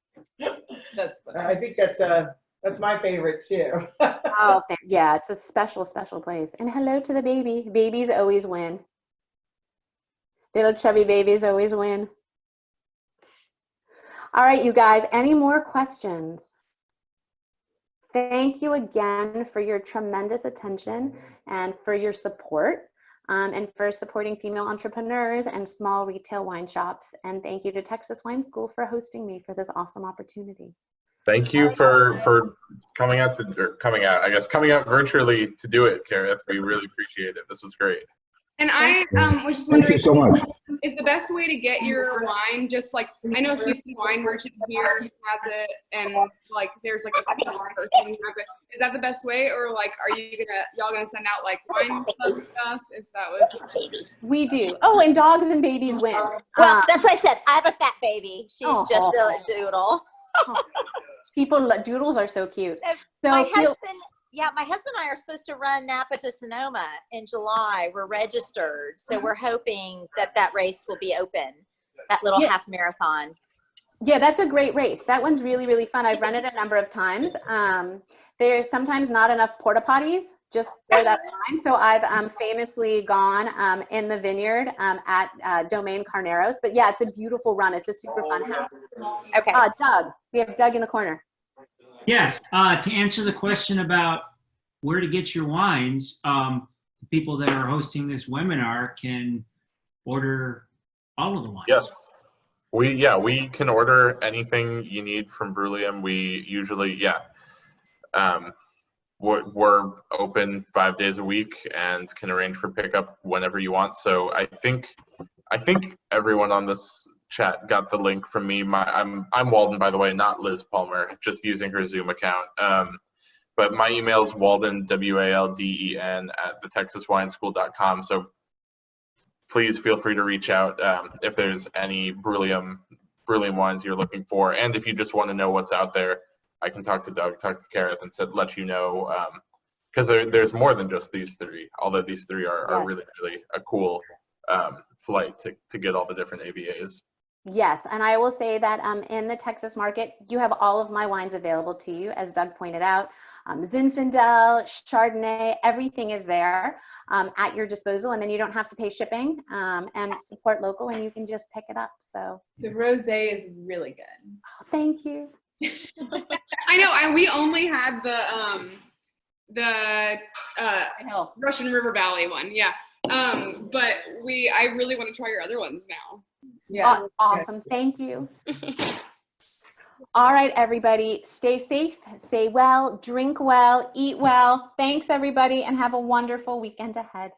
That's funny. I think that's my favorite too. Oh, yeah, it's a special, special place. And hello to the baby. Babies always win. Little chubby babies always win. All right, you guys, any more questions? Thank you again for your tremendous attention and for your support. And for supporting female entrepreneurs and small retail wine shops. And thank you to Texas Wine School for hosting me for this awesome opportunity. Thank you for coming out virtually to do it, Kerith. We really appreciate it. This was great. And I was just Thank wondering, you so much. is the best way to get your wine just like, I know Houston Wine Merchant here has it, and like there's like a person who has it. Is that the best way, or like are y'all gonna send out like wine club stuff if that was? We do. Oh, and dogs and babies win. Well, that's what I said. I have a fat baby. She's just a doodle. Doodles are so cute. So my husband and I are supposed to run Napa to Sonoma in July. We're registered, so we're hoping that race will be open, that little half marathon. Yeah, that's a great race. That one's really, really fun. I've run it a number of times. There's sometimes not enough porta potties just for that time. So I've famously gone in the vineyard at Domaine Carneros. But yeah, it's a beautiful run. It's a super fun house. Okay. Doug. We have Doug in the corner. Yes, to answer the question about where to get your wines, people that are hosting this webinar can order all of the wines. Yes, we can order anything you need from Bruliam. We usually, we're open 5 days a week and can arrange for pickup whenever you want. So I think everyone on this chat got the link from me. I'm Walden, by the way, not Liz Palmer, just using her Zoom account. But my email is Walden, WALDEN @thetexaswineschool.com. So please feel free to reach out if there's any Bruliam wines you're looking for. And if you just want to know what's out there, I can talk to Doug, talk to Kerith, and let you know, because there's more than just these three, although these three are really, really a cool flight to get all the different AVAs. Yes, and I will say that in the Texas market, you have all of my wines available to you, as Doug pointed out. Zinfandel, Chardonnay, everything is there at your disposal, and then you don't have to pay shipping and support local, and you can just pick it up. So The rosé is really good. oh, thank you. I know, and we only had the Russian River Valley one, yeah. But I really want to try your other ones now. Yeah. Awesome. Thank you. All right, everybody, stay safe, stay well, drink well, eat well. Thanks, everybody, and have a wonderful weekend ahead.